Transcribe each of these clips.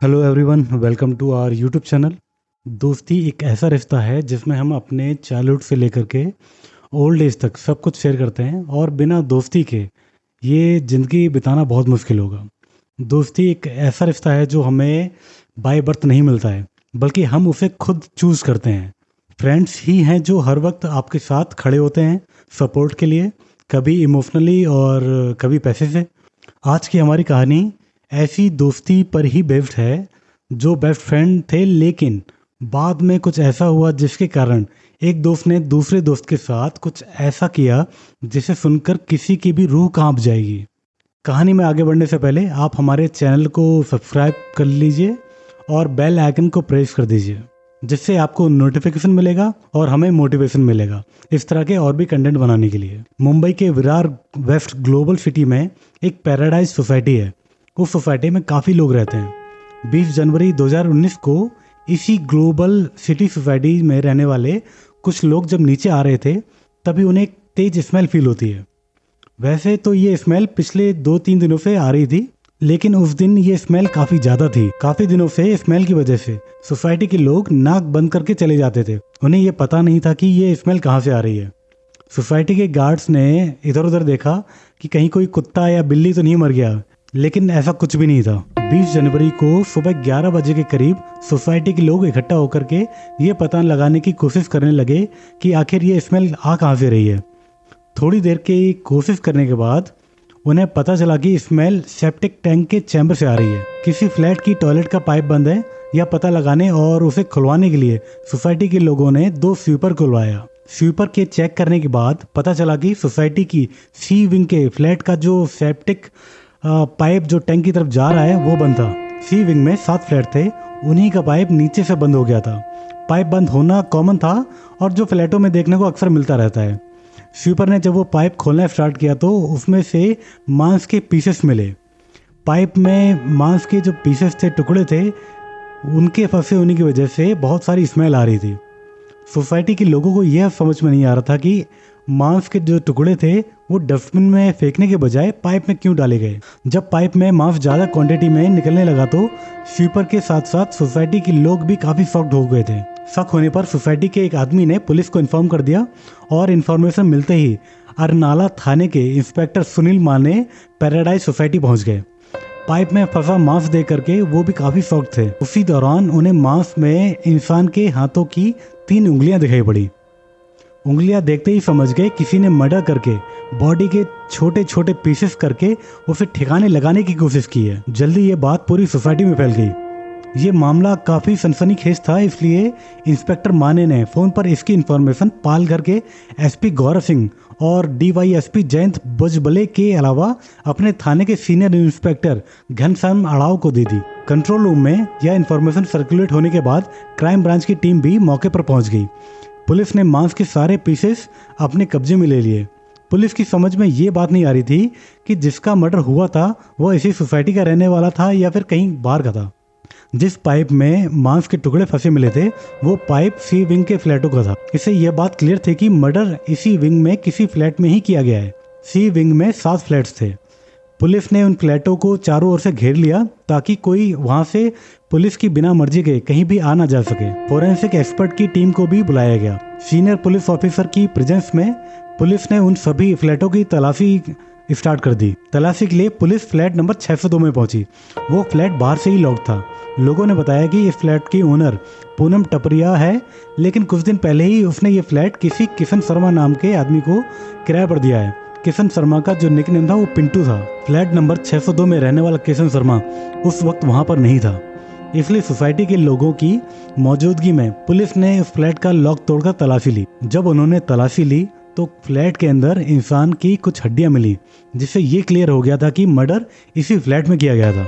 Hello everyone, welcome to our YouTube channel. दोस्ती एक ऐसा रिश्ता है जिसमें हम अपने चाइल्डहुड से लेकर के ओल्ड एज तक सब कुछ शेयर करते हैं और बिना दोस्ती के ये ज़िंदगी बिताना बहुत मुश्किल होगा। दोस्ती एक ऐसा रिश्ता है जो हमें बाय बर्थ नहीं मिलता है, बल्कि हम उसे खुद चूज़ करते हैं। फ्रेंड्स ही हैं जो हर वक्त आपके साथ खड़े होते हैं सपोर्ट के लिए, कभी इमोशनली और कभी पैसे से। आज की हमारी कहानी ऐसी दोस्ती पर ही बेस्ड है जो बेस्ट फ्रेंड थे, लेकिन बाद में कुछ ऐसा हुआ जिसके कारण एक दोस्त ने दूसरे दोस्त के साथ कुछ ऐसा किया जिसे सुनकर किसी की भी रूह कांप जाएगी। कहानी में आगे बढ़ने से पहले आप हमारे चैनल को सब्सक्राइब कर लीजिए और बेल आइकन को प्रेस कर दीजिए, जिससे आपको नोटिफिकेशन मिलेगा और हमें मोटिवेशन मिलेगा इस तरह के और भी कंटेंट बनाने के लिए। मुंबई के विरार वेस्ट ग्लोबल सिटी में एक पैराडाइज सोसाइटी है। उस सोसाइटी में काफ़ी लोग रहते हैं। 20 जनवरी 2019 को इसी ग्लोबल सिटी सोसाइटी में रहने वाले कुछ लोग जब नीचे आ रहे थे तभी उन्हें एक तेज स्मेल फील होती है। वैसे तो ये स्मेल पिछले 2-3 दिनों से आ रही थी, लेकिन उस दिन ये स्मेल काफ़ी ज़्यादा थी। काफ़ी दिनों से स्मेल की वजह से सोसाइटी के लोग नाक बंद करके चले जाते थे। उन्हें ये पता नहीं था कि ये स्मेल कहाँ से आ रही है। सोसाइटी के गार्ड्स ने इधर उधर देखा कि कहीं कोई कुत्ता या बिल्ली तो नहीं मर गया, लेकिन ऐसा कुछ भी नहीं था। 20 जनवरी को सुबह 11 बजे के करीब सोसाइटी के लोग इकट्ठा होकर के ये पता लगाने की कोशिश करने लगे कि आखिर ये स्मेल आ कहाँ से रही है। थोड़ी देर की कोशिश करने के बाद उन्हें पता चला कि स्मेल सेप्टिक टैंक के चैम्बर से आ रही है। किसी फ्लैट की टॉयलेट का पाइप बंद है यह पता लगाने और उसे खुलवाने के लिए सोसाइटी के लोगों ने 2 स्वीपर खुलवाया। स्वीपर के चेक करने के बाद पता चला कि सोसाइटी की सी विंग के फ्लैट का जो सेप्टिक पाइप जो टैंक की तरफ जा रहा है वो बंद था। सी विंग में 7 फ्लैट थे, उन्हीं का पाइप नीचे से बंद हो गया था। पाइप बंद होना कॉमन था और जो फ्लैटों में देखने को अक्सर मिलता रहता है। स्वीपर ने जब वो पाइप खोलना स्टार्ट किया तो उसमें से मांस के पीसेस मिले। पाइप में मांस के जो पीसेस थे, टुकड़े थे, उनके फंसे होने की वजह से बहुत सारी स्मेल आ रही थी। सोसाइटी के लोगों को यह समझ में नहीं आ रहा था कि मांस के जो टुकड़े थे वो डस्टबिन में फेंकने के बजाय पाइप में क्यों डाले गए। जब पाइप में मांस ज़्यादा क्वांटिटी में निकलने लगा तो स्वीपर के साथ साथ सोसाइटी के लोग भी काफ़ी शॉक्ड हो गए थे। शक होने पर सोसाइटी के एक आदमी ने पुलिस को इन्फॉर्म कर दिया और इन्फॉर्मेशन मिलते ही अरनाला थाने के इंस्पेक्टर सुनील माने पैराडाइज सोसाइटी पहुंच गए। पाइप में फंसा मांस देख करके वो भी काफ़ी शॉक्ड थे। उसी दौरान उन्हें मांस में इंसान के हाथों की 3 उंगलियां दिखाई पड़ी। उंगलियां देखते ही समझ गए किसी ने मर्डर करके बॉडी के छोटे छोटे पीसेस करके उसे ठिकाने लगाने की कोशिश की है। जल्दी ये बात पूरी सोसाइटी में फैल गई। ये मामला काफ़ी सनसनीखेज था, इसलिए इंस्पेक्टर माने ने फ़ोन पर इसकी इन्फॉर्मेशन पालघर के एसपी गौरव सिंह और डीवाईएसपी जयंत बुजबले के अलावा अपने थाने के सीनियर इंस्पेक्टर घनश्याम अड़ाव को दे दी। कंट्रोल रूम में यह इन्फॉर्मेशन सर्कुलेट होने के बाद क्राइम ब्रांच की टीम भी मौके पर पहुंच गई। पुलिस ने मांस के सारे पीसेस अपने कब्जे में ले लिए। पुलिस की समझ में ये बात नहीं आ रही थी कि जिसका मर्डर हुआ था वो इसी सोसाइटी का रहने वाला था या फिर कहीं बाहर का था। जिस पाइप में मांस के टुकड़े फंसे मिले थे वो पाइप सी विंग के फ्लैटों का था। इससे यह बात क्लियर थी कि मर्डर इसी विंग में किसी फ्लैट में ही किया गया है। सी विंग में 7 फ्लैट्स थे। पुलिस ने उन फ्लैटों को चारों ओर से घेर लिया ताकि कोई वहां से पुलिस की बिना मर्जी के कहीं भी आ ना जा सके। फोरेंसिक एक्सपर्ट की टीम को भी बुलाया गया। सीनियर पुलिस ऑफिसर की प्रेजेंस में पुलिस ने उन सभी फ्लैटों की तलाशी स्टार्ट कर दी। तलाशी के लिए पुलिस फ्लैट नंबर 602 में पहुंची। वो फ्लैट बाहर से ही लॉक था। लोगों ने बताया कि इस फ्लैट की ओनर पूनम टपरिया है, लेकिन कुछ दिन पहले ही उसने ये फ्लैट किसी किशन शर्मा नाम के आदमी को किराए पर दिया है। किशन शर्मा का जो निकनेम था वो पिंटू था। फ्लैट नंबर 602 में रहने वाला किशन शर्मा उस वक्त वहां पर नहीं था, इसलिए सोसाइटी के लोगों की मौजूदगी में पुलिस ने उस फ्लैट का लॉक तोड़कर तलाशी ली। जब उन्होंने तलाशी ली तो फ्लैट के अंदर इंसान की कुछ हड्डियां मिली, जिससे ये क्लियर हो गया था कि मर्डर इसी फ्लैट में किया गया था।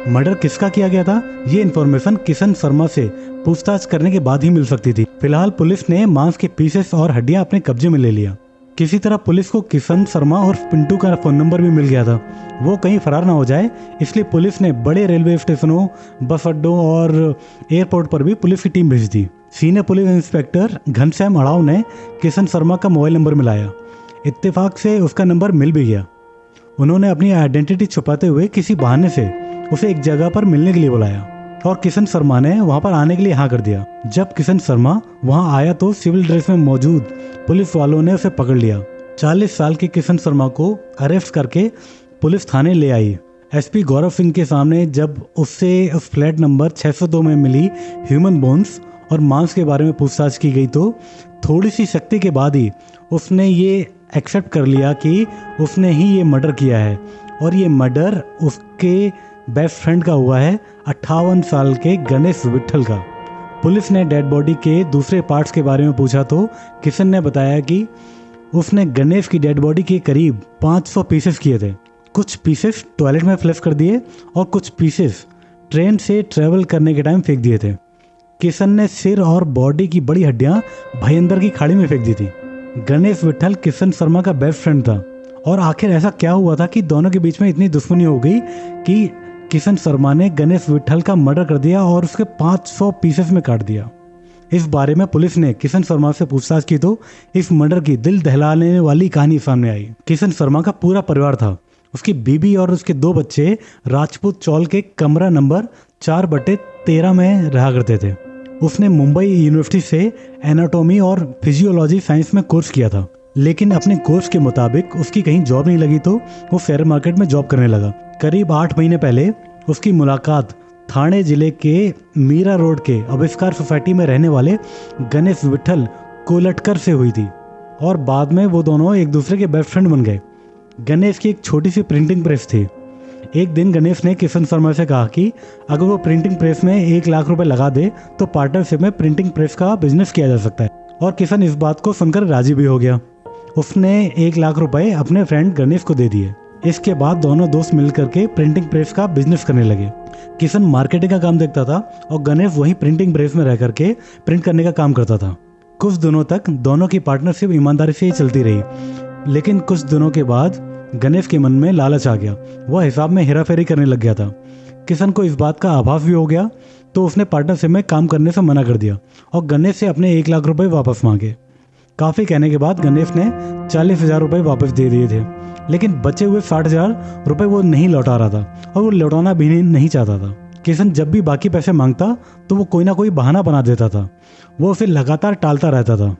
मर्डर किसका किया गया था ये इन्फॉर्मेशन किशन शर्मा से पूछताछ करने के बाद ही मिल सकती थी। फिलहाल पुलिस ने मांस के पीसेस और हड्डियां अपने कब्जे में ले लिया। किसी तरह पुलिस को किशन शर्मा और पिंटू का फ़ोन नंबर भी मिल गया था। वो कहीं फरार ना हो जाए, इसलिए पुलिस ने बड़े रेलवे स्टेशनों, बस अड्डों और एयरपोर्ट पर भी पुलिस की टीम भेज दी। Senior police inspector Ghanshyam Adav ने किशन शर्मा का मोबाइल नंबर मिलाया। इत्तेफाक से उसका नंबर मिल भी गया। उन्होंने अपनी आइडेंटिटी छुपाते हुए किसी बहाने से उसे एक जगह पर मिलने के लिए बुलाया। और किशन शर्मा ने वहां पर आने के लिए हाँ कर दिया। जब किशन शर्मा वहां आया तो सिविल ड्रेस में मौजूद पुलिस वालों ने उसे पकड़ लिया। 40 साल के किशन शर्मा को अरेस्ट करके पुलिस थाने ले आई। एसपी गौरव सिंह के सामने जब उससे उस फ्लैट नंबर 602 में मिली ह्यूमन बोन्स और मांस के बारे में पूछताछ की गई तो थोड़ी सी शक्ति के बाद ही उसने ये एक्सेप्ट कर लिया कि उसने ही ये मर्डर किया है और ये मर्डर उसके बेस्ट फ्रेंड का हुआ है, 58 साल के गणेश विट्ठल का। पुलिस ने डेड बॉडी के दूसरे पार्ट्स के बारे में पूछा तो किशन ने बताया कि उसने गणेश की डेड बॉडी के करीब 500 पीसेस किए थे। कुछ पीसेस टॉयलेट में फ्लश कर दिए और कुछ पीसेस ट्रेन से ट्रेवल करने के टाइम फेंक दिए थे। किशन ने सिर और बॉडी की बड़ी हड्डियां भयंदर की खाड़ी में फेंक दी थी। गणेश विट्ठल किशन शर्मा का बेस्ट फ्रेंड था और आखिर ऐसा क्या हुआ था कि दोनों के बीच में इतनी दुश्मनी हो गई कि किशन शर्मा ने गणेश विट्ठल का मर्डर कर दिया और उसके 500 पीसेस में काट दिया। इस बारे में पुलिस ने किशन शर्मा से पूछताछ की तो इस मर्डर की दिल दहलाने वाली कहानी सामने आई। किशन शर्मा का पूरा परिवार था। उसकी बीबी और उसके 2 बच्चे राजपूत चौल के कमरा नंबर 4/13 में रहा करते थे। उसने मुंबई यूनिवर्सिटी से एनाटॉमी और फिजियोलॉजी साइंस में कोर्स किया था, लेकिन अपने कोर्स के मुताबिक उसकी कहीं जॉब नहीं लगी तो वो शेयर मार्केट में जॉब करने लगा। करीब 8 महीने पहले उसकी मुलाकात ठाणे जिले के मीरा रोड के आविष्कार सोसाइटी में रहने वाले गणेश विट्ठल कोलटकर से हुई थी और बाद में वो दोनों एक दूसरे के बेस्ट फ्रेंड बन गए। गणेश की एक छोटी सी प्रिंटिंग प्रेस थी। एक दिन गणेश ने किशन शर्मा से कहा कि अगर वो प्रिंटिंग प्रेस में 1 लाख रुपए लगा दे तो पार्टनरशिप में प्रिंटिंग प्रेस का बिजनेस किया जा सकता है और किशन इस बात को सुनकर राजी भी हो गया। उसने 1 लाख रुपए अपने फ्रेंड गणेश को दे दिए। इसके बाद दोनों दोस्त मिलकर के प्रिंटिंग प्रेस का बिजनेस करने लगे। किशन मार्केटिंग का काम देखता था और गणेश वही प्रिंटिंग प्रेस में रह करके प्रिंट करने का काम करता था। कुछ दिनों तक दोनों की पार्टनरशिप ईमानदारी से ही चलती रही, लेकिन कुछ दिनों के बाद गणेश के मन में लालच आ गया। वह हिसाब में हेराफेरी करने लग गया था। किशन को इस बात का आभास भी हो गया तो उसने पार्टनरशिप में काम करने से मना कर दिया और गणेश से अपने 1 लाख रुपए वापस मांगे। काफ़ी कहने के बाद गणेश ने 40,000 रुपए वापस दे दिए थे, लेकिन बचे हुए 60,000 रुपए वो नहीं लौटा रहा था और वो लौटाना भी नहीं चाहता था। किशन जब भी बाकी पैसे मांगता तो वो कोई ना कोई बहाना बना देता था। वो उसे लगातार टालता रहता था।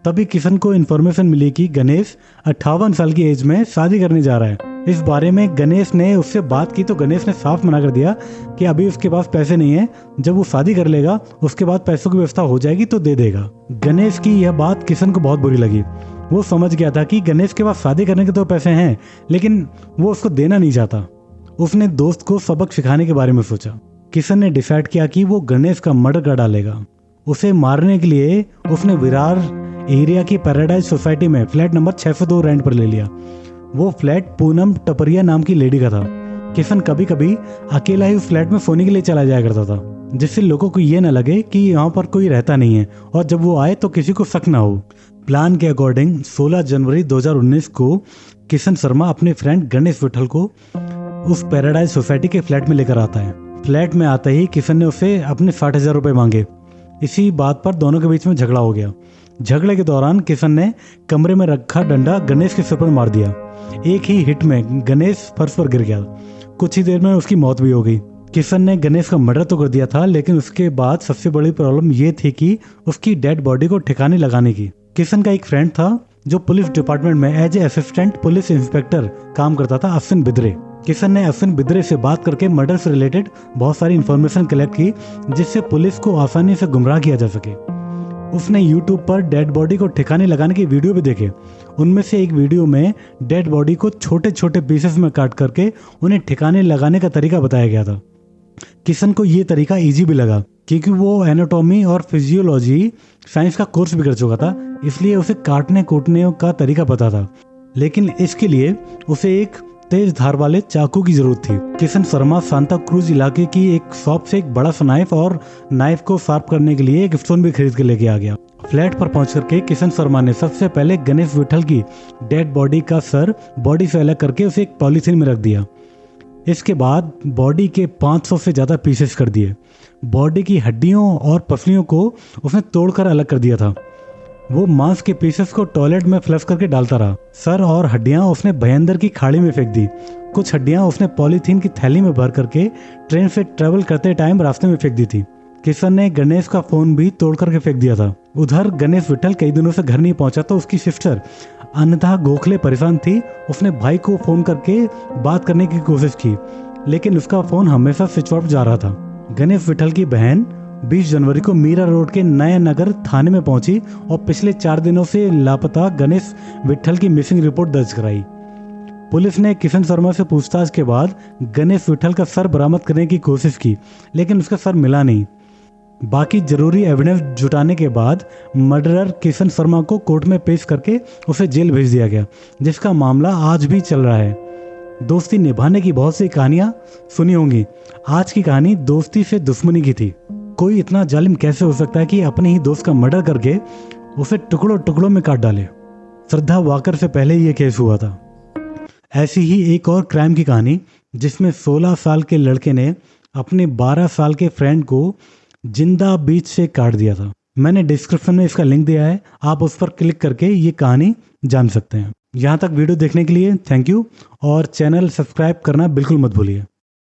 तभी किशन को इन्फॉर्मेशन मिली कि गणेश 58 साल की एज में शादी करने जा रहा है। इस बारे में गणेश ने उससे बात की तो गणेश ने साफ मना कर दिया कि अभी उसके पास पैसे नहीं है, जब वो शादी कर लेगा उसके बाद पैसों की व्यवस्था हो जाएगी तो दे देगा। गणेश की यह बात किशन को बहुत बुरी लगी। वो समझ गया था कि गणेश के पास शादी करने के तो पैसे हैं, लेकिन वो उसको देना नहीं चाहता। उसने दोस्त को सबक सिखाने के बारे में सोचा। किशन ने डिसाइड किया कि वो गणेश का मर्डर कर डालेगा। उसे मारने के लिए उसने विरार एरिया की पैराडाइज सोसाइटी में फ्लैट नंबर 602 रेंट पर ले लिया। वो फ्लैट पूनम टपरिया नाम की लेडी का था। किशन कभी कभी अकेला ही उस फ्लैट में सोने के लिए चला जाया करता था, जिससे लोगों को ये न लगे कि यहाँ पर कोई रहता नहीं है और जब वो आए तो किसी को शक ना हो। प्लान के अकॉर्डिंग 16 जनवरी 2019 को किशन शर्मा अपने फ्रेंड गणेश विट्ठल को उस पैराडाइज सोसाइटी के फ्लैट में लेकर आता है। फ्लैट में आते ही किशन ने उसे अपने 60,000 रुपए मांगे। इसी बात पर दोनों के बीच में झगड़ा हो गया। झगड़े के दौरान किशन ने कमरे में रखा डंडा गणेश के सिर पर मार दिया। एक ही हिट में गणेश फर्श पर गिर गया। कुछ ही देर में उसकी मौत भी हो गई। किशन ने गणेश का मर्डर तो कर दिया था, लेकिन उसके बाद सबसे बड़ी प्रॉब्लम ये थी कि उसकी डेड बॉडी को ठिकाने लगाने की। किशन का एक फ्रेंड था जो पुलिस डिपार्टमेंट में as a assistant police inspector काम करता था, अश्विन बिद्रे। किशन ने अश्विन बिद्रे से बात करके मर्डर से रिलेटेड बहुत सारी इंफॉर्मेशन कलेक्ट की, जिससे पुलिस को आसानी से गुमराह किया जा सके। उसने YouTube पर डेड बॉडी को ठिकाने लगाने के वीडियो भी देखे। उनमें से एक वीडियो में डेड बॉडी को छोटे छोटे पीसेस में काट करके उन्हें ठिकाने लगाने का तरीका बताया गया था। किशन को ये तरीका इजी भी लगा क्योंकि वो एनाटॉमी और फिजियोलॉजी साइंस का कोर्स भी कर चुका था, इसलिए उसे काटने कूटने का तरीका पता था। लेकिन इसके लिए उसे एक तेज धार वाले चाकू की जरूरत थी। किशन शर्मा सांता क्रूज इलाके की एक शॉप से एक बड़ा सा नाइफ और नाइफ को शार्प करने के लिए एक स्टोन भी खरीद के लेके आ गया। फ्लैट पर पहुंच करके किशन शर्मा ने सबसे पहले गणेश विट्ठल की डेड बॉडी का सर बॉडी से अलग करके उसे एक पॉलीथीन में रख दिया। इसके बाद बॉडी के 500 से ज्यादा पीसेस कर दिए। बॉडी की हड्डियों और पसलियों को उसने तोड़कर अलग कर दिया था। वो मांस के पीसेस को टॉयलेट में फ्लश करके डालता रहा। सर और हड्डियां उसने भयंदर की खाड़ी में फेंक दी। कुछ हड्डियां उसने पॉलीथीन की थैली में भर करके ट्रेन से ट्रेवल करते टाइम रास्ते में फेंक दी थी। किशन ने गणेश का फोन भी तोड़ करके फेंक दिया था। उधर गणेश विठल कई दिनों से घर नहीं पहुंचा तो उसकी सिस्टर अन्यथा गोखले परेशान थी। उसने भाई को फोन करके बात करने की कोशिश की, लेकिन उसका फोन हमेशा स्विच ऑफ जा रहा था। गणेश विठल की बहन 20 जनवरी को मीरा रोड के नया नगर थाने में पहुंची और पिछले 4 दिनों से लापता गणेश विठल की मिसिंग रिपोर्ट दर्ज कराई। पुलिस ने किशन शर्मा से पूछताछ के बाद गणेश विठल का सर बरामद करने की कोशिश की, लेकिन उसका सर मिला नहीं। बाकी जरूरी एविडेंस जुटाने के बाद मर्डरर किशन शर्मा को कोर्ट में पेश करके उसे जेल भेज दिया गया, जिसका मामला आज भी चल रहा है। दोस्ती निभाने की बहुत सी कहानियां सुनी होंगी। आज की कहानी दोस्ती से दुश्मनी की थी। कोई इतना जालिम कैसे हो सकता है कि अपने ही दोस्त का मर्डर करके उसे टुकड़ों टुकड़ों में काट डाले। श्रद्धा वाकर से पहले ये केस हुआ था। ऐसी ही एक और क्राइम की कहानी जिसमें 16 साल के लड़के ने अपने 12 साल के फ्रेंड को जिंदा बीच से काट दिया था। मैंने डिस्क्रिप्शन में इसका लिंक दिया है, आप उस पर क्लिक करके ये कहानी जान सकते हैं। यहाँ तक वीडियो देखने के लिए थैंक यू और चैनल सब्सक्राइब करना बिल्कुल मत भूलिए।